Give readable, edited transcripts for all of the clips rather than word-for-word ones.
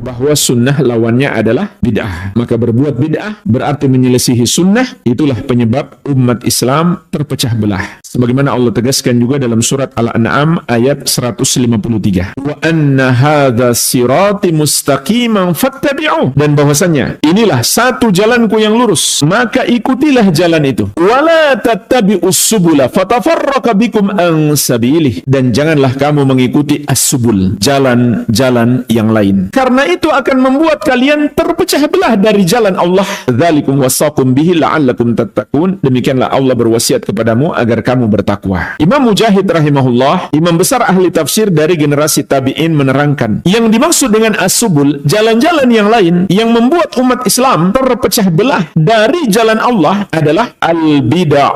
bahwa sunnah lawannya adalah bid'ah. Maka berbuat bid'ah berarti menyelisihi sunnah, itulah penyebab umat Islam terpecah belah. Sebagaimana Allah tegaskan juga dalam surat Al-An'am ayat 153. Wa anna hadza sirati mustaqiman fattabi'uh. Dan bahwasanya inilah satu jalanku yang lurus, maka ikutilah jalan itu. Wala tattabi'us subula fatafarraqa bikum an sabilih. Dan janganlah kamu mengikuti as-subul, jalan-jalan yang lain. Karena itu akan membuat kalian terpecah belah dari jalan Allah. Dzalikum wasaqum bihi la'allakum tattaqun. Demikianlah Allah berwasiat kepadamu agar kamu bertakwa. Imam Mujahid rahimahullah, imam besar ahli tafsir dari generasi tabi'in, menerangkan yang dimaksud dengan as-subul, jalan-jalan yang lain yang membuat umat Islam terpecah belah dari jalan Allah adalah al-bid'ah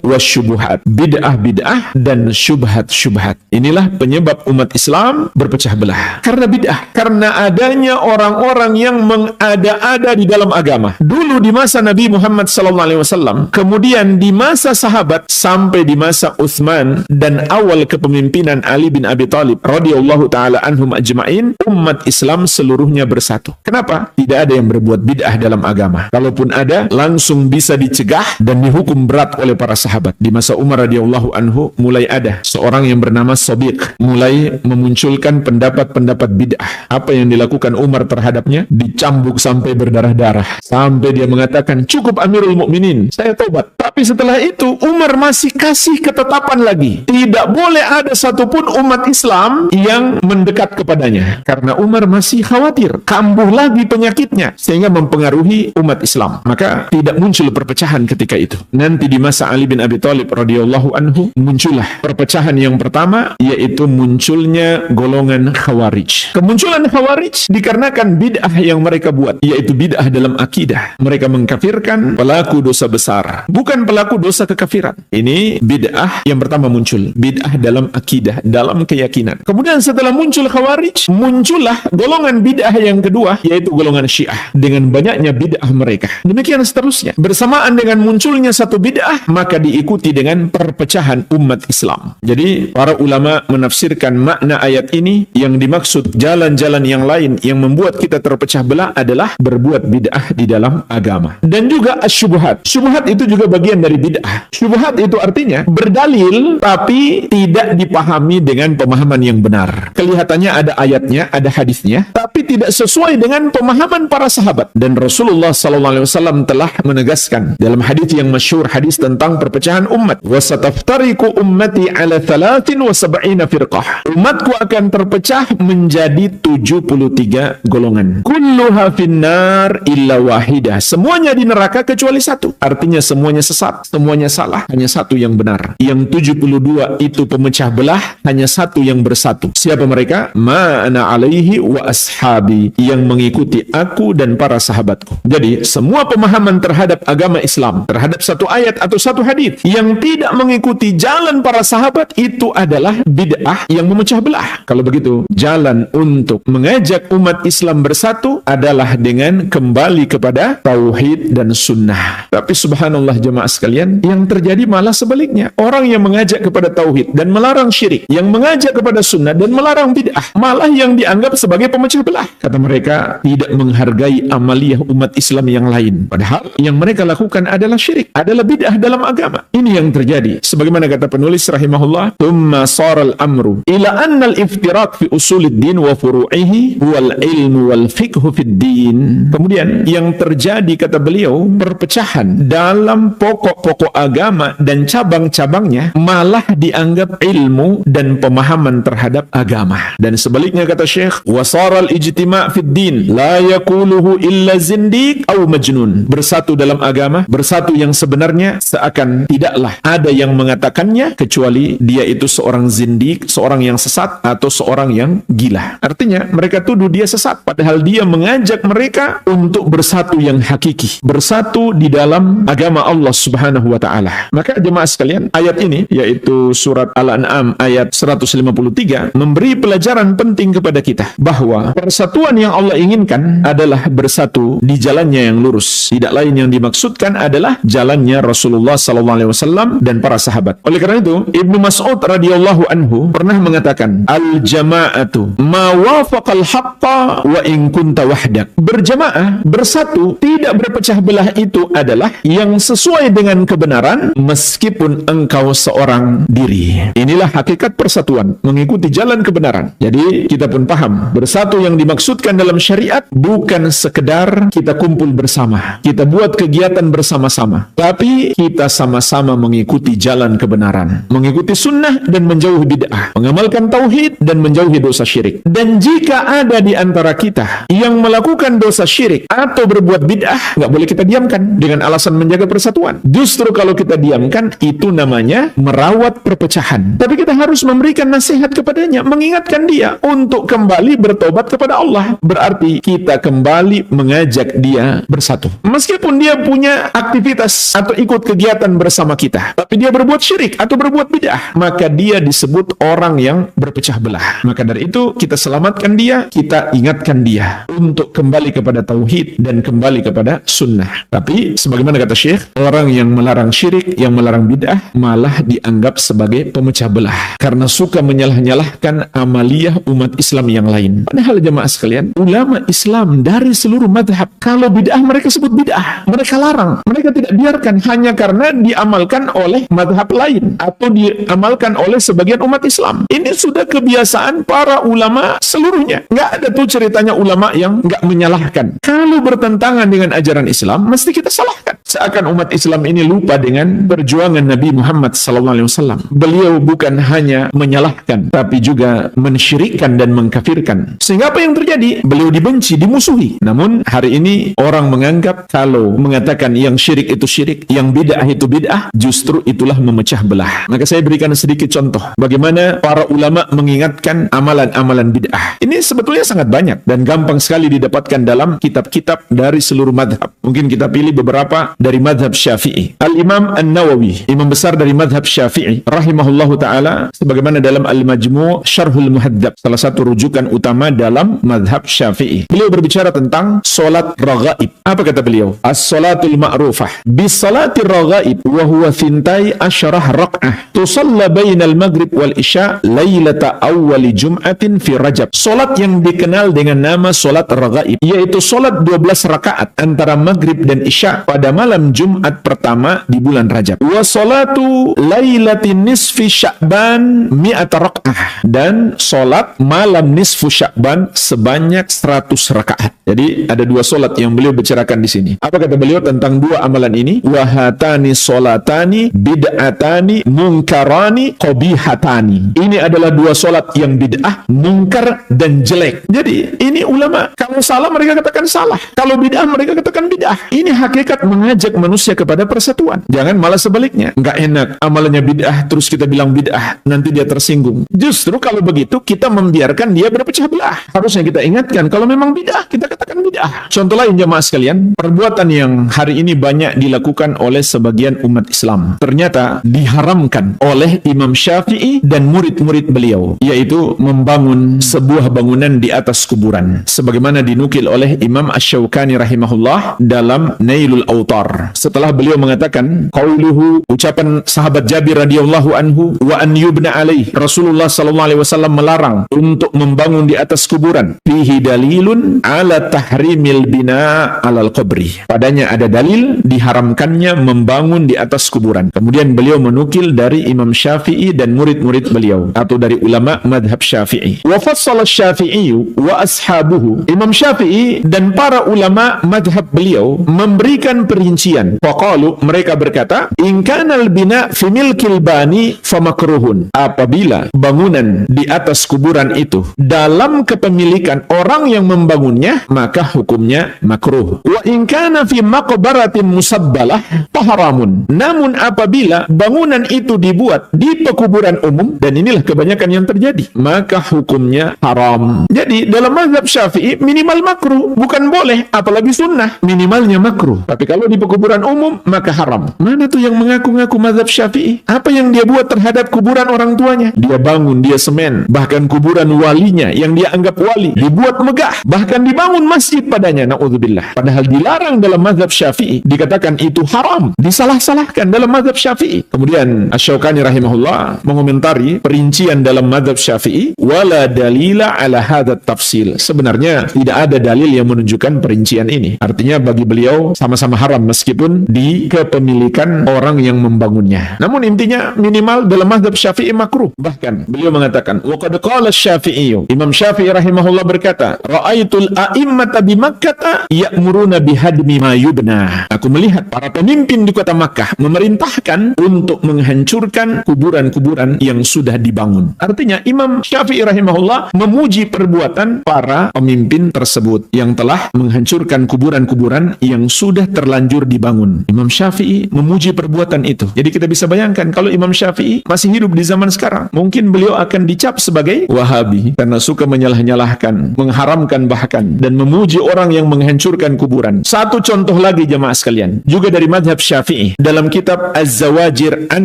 wasyubuhat, bid'ah-bid'ah dan syubhat-syubhat. Inilah penyebab umat Islam berpecah belah. Karena bid'ah, karena adanya orang-orang yang mengada-ada di dalam agama. Dulu di masa Nabi Muhammad SAW, kemudian di masa sahabat, sampai di masa Utsman dan awal kepemimpinan Ali bin Abi Thalib radhiyallahu taala anhum ajma'in, umat Islam seluruhnya bersatu. Kenapa? Tidak ada yang berbuat bid'ah dalam agama. Kalaupun ada, langsung bisa dicegah dan dihukum berat oleh para sahabat. Di masa Umar radhiyallahu anhu mulai ada seorang yang bernama Shabiq, mulai memunculkan pendapat-pendapat bid'ah. Apa yang dilakukan Umar terhadapnya? Dicambuk sampai berdarah-darah. Sampai dia mengatakan, "Cukup Amirul Mukminin, saya tobat." Tapi setelah itu Umar masih kasih ketetapan lagi. Tidak boleh ada satupun umat Islam yang mendekat kepadanya. Karena Umar masih khawatir kambuh lagi penyakitnya sehingga mempengaruhi umat Islam. Maka tidak muncul perpecahan ketika itu. Nanti di masa Ali bin Abi Thalib radhiyallahu anhu muncullah perpecahan yang pertama, yaitu munculnya golongan Khawarij. Kemunculan Khawarij dikarenakan bid'ah yang mereka buat, yaitu bid'ah dalam akidah. Mereka mengkafirkan pelaku dosa besar, bukan pelaku dosa kekafiran. Ini bid'ah yang pertama muncul, bid'ah dalam akidah, dalam keyakinan. Kemudian setelah muncul Khawarij, muncullah golongan bid'ah yang kedua, yaitu golongan Syiah, dengan banyaknya bid'ah mereka. Demikian seterusnya. Bersamaan dengan munculnya satu bid'ah, maka diikuti dengan perpecahan umat Islam. Jadi para ulama menafsirkan makna ayat ini, yang dimaksud jalan-jalan yang lain yang membuat kita terpecah belah adalah berbuat bid'ah di dalam agama. Dan juga asyubuhat. Syubhat itu juga bagian dari bid'ah. Syubhat itu artinya berdalil tapi tidak dipahami dengan pemahaman yang benar. Kelihatannya ada ayatnya, ada hadisnya, tapi tidak sesuai dengan pemahaman para sahabat. Dan Rasulullah SAW telah menegaskan dalam hadis yang masyhur, hadis tentang perpecahan umat, wasataftariku ummati ala 73 firqah. Umatku akan terpecah menjadi 73 golongan. Kulluha finnar illa wahidah. Semuanya di neraka kecuali satu. Artinya semuanya sesat, semuanya salah, hanya satu yang benar. Yang 72 itu pemecah belah, hanya satu yang bersatu. Siapa mereka? Ma ana alaihi wa ashabi, yang mengikuti aku dan para sahabatku. Jadi semua pemahaman terhadap agama Islam, terhadap satu ayat atau satu hadis yang tidak mengikuti jalan para sahabat, itu adalah bid'ah yang memecah belah. Kalau begitu, jalan untuk mengajak umat Islam bersatu adalah dengan kembali kepada tauhid dan sunnah. Tapi subhanallah jemaah sekalian, yang terjadi malah sebaliknya. Orang yang mengajak kepada tauhid dan melarang syirik, yang mengajak kepada sunnah dan melarang bid'ah, malah yang dianggap sebagai pemecah belah. Kata mereka, tidak menghargai amaliyah umat Islam yang lain. Padahal yang mereka lakukan adalah syirik, adalah bid'ah dalam agama. Ini yang terjadi. Sebagaimana kata penulis rahimahullah, "Tsumma sara al-amru ila anna al-iftiraq fi usuliddin wa furu'ihi wal ilmu wal fiqhu fid din." Kemudian yang terjadi, kata beliau, perpecahan dalam pokok-pokok agama dan cabang-cabangnya malah dianggap ilmu dan pemahaman terhadap agama. Dan sebaliknya kata Syekh, "Wasara al-ijtima' fid din la yaquluhu illa zindiq aw majnun." Bersatu dalam agama, bersatu yang sebenarnya seakan tidaklah ada yang mengatakannya kecuali dia itu seorang zindiq, seorang yang sesat atau seorang yang gila. Artinya mereka tuduh dia sesat, padahal dia mengajak mereka untuk bersatu yang hakiki, bersatu di dalam agama Allah Subhanahu wa taala. Maka jemaah sekalian, ayat ini yaitu surat Al-An'am ayat 153 memberi pelajaran penting kepada kita bahwa persatuan yang Allah inginkan adalah bersatu di jalannya yang lurus. Tidak lain yang dimaksudkan adalah jalannya Rasulullah SAW dan para sahabat. Oleh karena itu, Ibnu Mas'ud radhiyallahu anhu pernah mengatakan, "Al-jama'atu ma wafaqal haqqa tafaraqa wa in kunta wahdak. Berjamaah, bersatu, tidak berpecah belah itu adalah yang sesuai dengan kebenaran meskipun engkau seorang diri. Inilah hakikat persatuan, mengikuti jalan kebenaran. Jadi kita pun paham, bersatu yang dimaksudkan dalam syariat bukan sekedar kita kumpul bersama, kita buat kegiatan bersama-sama, tapi kita sama-sama mengikuti jalan kebenaran, mengikuti sunnah dan menjauhi bid'ah, mengamalkan tauhid dan menjauhi dosa syirik. Dan jika ada di antara kita yang melakukan dosa syirik atau berbuat bid'ah, nggak boleh kita diamkan dengan alasan menjaga persatuan. Justru kalau kita diamkan, itu namanya merawat perpecahan. Tapi kita harus memberikan nasihat kepadanya, mengingatkan dia untuk kembali bertobat kepada Allah. Berarti kita kembali mengajak dia bersatu. Meskipun dia punya aktivitas atau ikut kegiatan bersama kita, tapi dia berbuat syirik atau berbuat bid'ah, maka dia disebut orang yang berpecah belah. Maka dari itu kita selamatkan dia, kita ingatkan dia untuk kembali kepada tauhid dan kembali kepada sunnah. Tapi sebagaimana kata Syekh, orang yang melarang syirik, yang melarang bid'ah, malah dianggap sebagai pemecah belah karena suka menyalah-nyalahkan amaliyah umat Islam yang lain. Padahal jemaah sekalian, ulama Islam dari seluruh madhab, kalau bid'ah mereka sebut bid'ah, mereka larang, mereka tidak biarkan hanya karena diamalkan oleh madhab lain atau diamalkan oleh sebagian umat Islam. Ini sudah kebiasaan para ulama seluruhnya. Nggak ada tuh ceritanya ulama yang nggak menyalahkan. Kalau bertentangan dengan ajaran Islam, mesti kita salahkan. Seakan umat Islam ini lupa dengan perjuangan Nabi Muhammad SAW. Beliau bukan hanya menyalahkan, tapi juga mensyirikkan dan mengkafirkan. Sehingga apa yang terjadi? Beliau dibenci, dimusuhi. Namun hari ini orang menganggap kalau mengatakan yang syirik itu syirik, yang bid'ah itu bid'ah, justru itulah memecah belah. Maka saya berikan sedikit contoh bagaimana para ulama mengingatkan amalan-amalan bid'ah. Ini sebetulnya sangat banyak dan gampang sekali didapatkan dalam kitab-kitab dari seluruh madhab. Mungkin kita pilih beberapa dari madhab Syafi'i. Al-Imam An-Nawawi, imam besar dari madhab Syafi'i, rahimahullahu ta'ala, sebagaimana dalam Al-Majmu' Syarhul Muhadzab, salah satu rujukan utama dalam madhab Syafi'i. Beliau berbicara tentang solat raghaib. Apa kata beliau? As-salatul ma'rufah bis-salatir raghaib wa huwa thintai asyarah rak'ah tusalla bainal maghrib wal isya lailata awwali jum'atin fi Rajab. Solat yang dikenal dengan nama solat raghaib, yaitu solat 12 rakaat antara maghrib dan isya pada malam Jumat pertama di bulan Rajab. Wa salatu lailatin nisfi Sya'ban mi'ata rak'ah, dan solat malam nisfu Sya'ban sebanyak 100 rakaat. Jadi ada dua solat yang beliau bicarakan di sini. Apa kata beliau tentang dua amalan ini? Wahatani solatani bid'atani munkarani qabihatani. Ini adalah dua solat yang bid'ah, mungkar dan jelek. Jadi ini ulama, kalau salah mereka katakan salah, kalau bid'ah mereka katakan bid'ah. Ini hakikat mengajak manusia kepada persatuan. Jangan malah sebaliknya. Nggak enak amalannya bid'ah terus kita bilang bid'ah, nanti dia tersinggung. Justru kalau begitu kita membiarkan dia berpecah belah. Harusnya kita ingatkan kalau memang bid'ah kita katakan bid'ah. Contoh lain jemaah sekalian, perbuatan yang hari ini banyak dilakukan oleh sebagian umat Islam ternyata diharamkan oleh Imam Syafi'i dan murid-murid beliau, yaitu membangun sebuah bangunan di atas kuburan, sebagaimana dinukil oleh Imam Asy-Syaukani rahimahullah dalam Nailul Autar. Setelah beliau mengatakan qauluhu, ucapan sahabat Jabir radhiyallahu anhu, wa an yubna alaih, Rasulullah sallallahu alaihi wasallam melarang untuk membangun di atas kuburan, fihi dalilun ala tahrimil bina alal qabri. Padanya ada dalil diharamkannya membangun di atas kuburan. Kemudian beliau menukil dari Imam Syafi'i dan murid-murid beliau atau dari ulama madhab Syafi'i. Wa fassala Syafi'i wa ashabuhu. Imam Syafi'i dan para ulama madhab beliau memberikan perincian. Faqalu, mereka berkata, in kanal bina fi milkil bani famakruhun. Apabila bangunan di atas kuburan itu dalam kepemilikan orang yang membangunnya, maka hukumnya makruh. Wa in kana fi maqbaratin musabbalah faharamun. Namun apabila bangunan itu dibuat di pekuburan umum, dan inilah kebanyakan yang terjadi, maka hukumnya haram. Jadi dalam mazhab Syafi'i minimal makruh, bukan boleh, apalagi sunnah, minimalnya makruh. Tapi kalau di pekuburan umum maka haram. Mana tuh yang mengaku-ngaku mazhab Syafi'i? Apa yang dia buat terhadap kuburan orang tuanya? Dia bangun, dia semen, bahkan kuburan walinya yang dia anggap wali dibuat megah, bahkan dibangun masjid sedikit padanya, na'udzubillah. Padahal dilarang dalam mazhab Syafi'i, dikatakan itu haram, disalah-salahkan dalam mazhab Syafi'i. Kemudian Asy-Syaukani rahimahullah mengomentari perincian dalam mazhab Syafi'i, wala dalila ala hadat tafsil. Sebenarnya tidak ada dalil yang menunjukkan perincian ini. Artinya bagi beliau sama-sama haram meskipun di kepemilikan orang yang membangunnya. Namun intinya minimal dalam mazhab Syafi'i makruh. Bahkan beliau mengatakan, wa qad qala Syafi'i, Imam Syafi'i rahimahullah berkata, ra'aitul a'immata bi Makkah ya'muruna bihadmi ma yubna. Aku melihat para pemimpin di kota Makkah memerintahkan untuk menghancurkan kuburan-kuburan yang sudah dibangun. Artinya Imam Syafi'i rahimahullah memuji perbuatan para pemimpin tersebut yang telah menghancurkan kuburan-kuburan yang sudah terlanjur dibangun. Imam Syafi'i memuji perbuatan itu. Jadi kita bisa bayangkan kalau Imam Syafi'i masih hidup di zaman sekarang, mungkin beliau akan dicap sebagai Wahabi karena suka menyalah-nyalahkan, mengharamkan bahkan, dan memuji orang yang menghancurkan kuburan. Satu contoh lagi jemaah sekalian, juga dari mazhab Syafi'i, dalam kitab Az-Zawajir an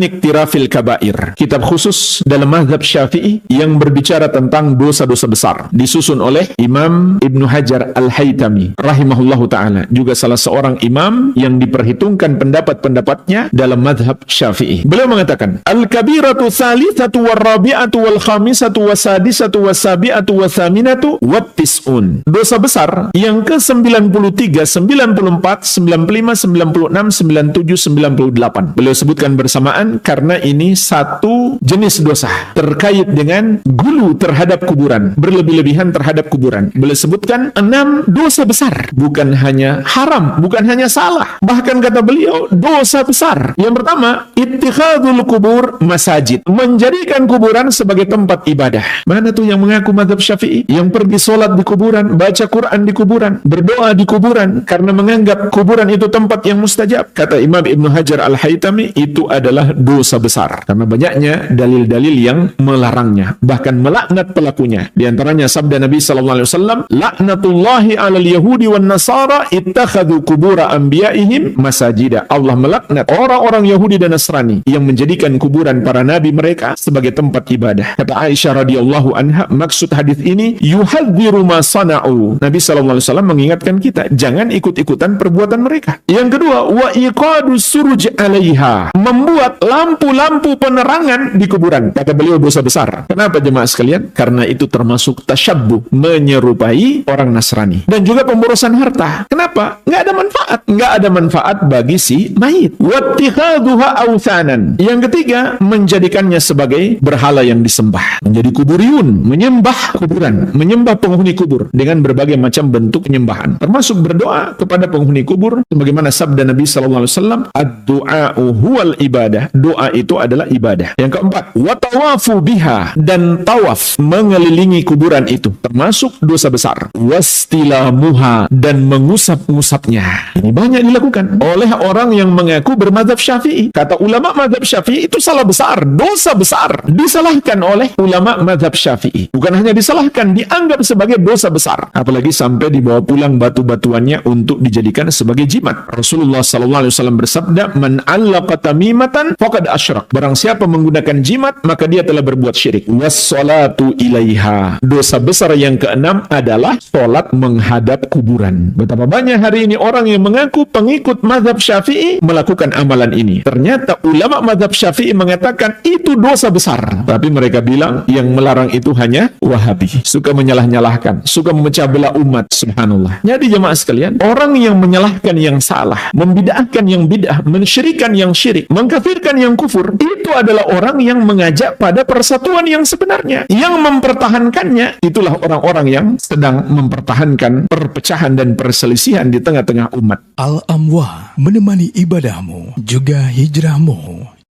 Iktirafil Kabair, kitab khusus dalam mazhab Syafi'i yang berbicara tentang dosa-dosa besar, disusun oleh Imam Ibnu Hajar Al-Haytami rahimahullahu ta'ala, juga salah seorang imam yang diperhitungkan pendapat-pendapatnya dalam mazhab Syafi'i. Beliau mengatakan, Al-kabiratu tsalitsatu war-rabi'atu wal-khamisatu was-sadisatu was-sabi'atu was-tsaminatu wat-tis'un. Dosa besar yang ke-93, 94, 95, 96, 97, 98. Beliau sebutkan bersamaan karena ini satu jenis dosa terkait dengan gulu terhadap kuburan, berlebih-lebihan terhadap kuburan. Beliau sebutkan 6 dosa besar, bukan hanya haram, bukan hanya salah, bahkan kata beliau dosa besar. Yang pertama, ittikhadul kubur masajid, menjadikan kuburan sebagai tempat ibadah. Mana tuh yang mengaku mazhab Syafi'i yang pergi sholat di kuburan, baca Quran di kuburan, berdoa di kuburan karena menganggap kuburan itu tempat yang mustajab? Kata Imam Ibnu Hajar Al-Haytami, itu adalah dosa besar karena banyaknya dalil-dalil yang melarangnya, bahkan melaknat pelakunya. Di antaranya sabda Nabi sallallahu alaihi wasallam, laknatullahi 'alal yahudi wan nasara ittakhadhu qubura anbiya'ihim masajida. Allah melaknat orang-orang Yahudi dan Nasrani yang menjadikan kuburan para nabi mereka sebagai tempat ibadah. Kata Aisyah radhiyallahu anha, maksud hadis ini yuhadziru ma sana'u. Nabi sallallahu alaihi wasallam mengingatkan kita jangan ikut-ikutan perbuatan mereka. Yang kedua, wa iqadus suruj 'alaiha, membuat lampu-lampu penerangan di kuburan. Kata beliau dosa besar. Kenapa jemaah sekalian? Karena itu termasuk tasyabbuh, menyerupai orang Nasrani. Dan juga pemborosan harta. Kenapa? Nggak ada manfaat. Nggak ada manfaat bagi si mayit. Wattikhadhuha awthanan. Yang ketiga, menjadikannya sebagai berhala yang disembah. Menjadi kuburiyun, menyembah kuburan, menyembah penghuni kubur dengan berbagai macam bentuk penyembahan. Termasuk berdoa kepada penghuni kubur sebagaimana sabda Nabi sallallahu alaihi wasallam, ad-du'a'u huwal ibadah. Doa itu adalah ibadah. Yang keempat, wa tawafu biha, dan tawaf mengelilingi kuburan itu termasuk dosa besar. Wastilamuha, dan mengusap-ngusapnya. Ini banyak dilakukan oleh orang yang mengaku bermadzhab Syafi'i. Kata ulama mazhab Syafi'i itu salah besar, dosa besar, disalahkan oleh ulama mazhab Syafi'i. Bukan hanya disalahkan, dianggap sebagai dosa besar. Apalagi sampai dibawa pulang batu-batuannya untuk dijadikan sebagai jimat. Rasulullah sallallahu alaihi wasallam bersabda, man 'allaqa tamimatan faqad asyrak. Barang siapa menggunakan jimat, maka dia telah berbuat syirik. Was-salatu ilaiha. Dosa besar yang keenam adalah salat menghadap kuburan. Betapa banyak hari ini orang yang mengaku pengikut mazhab Syafi'i melakukan amalan ini. Ternyata ulama mazhab Syafi'i mengatakan itu dosa besar. Tapi mereka bilang yang melarang itu hanya Wahabi. Suka menyalah-nyalahkan, suka memecah belah umat. Subhanallah. Jadi jemaah sekalian, orang yang menyalahkan yang salah, membid'ahkan yang bid'ah, mensyirikan yang syirik, mengkafirkan yang kufur, itu adalah orang yang mengajak pada persatuan yang sebenarnya. Yang mempertahankannya, itulah orang-orang yang sedang mempertahankan perpecahan dan perselisihan di tengah-tengah umat. Al-Amwa, menemani ibadahmu juga hijrahmu.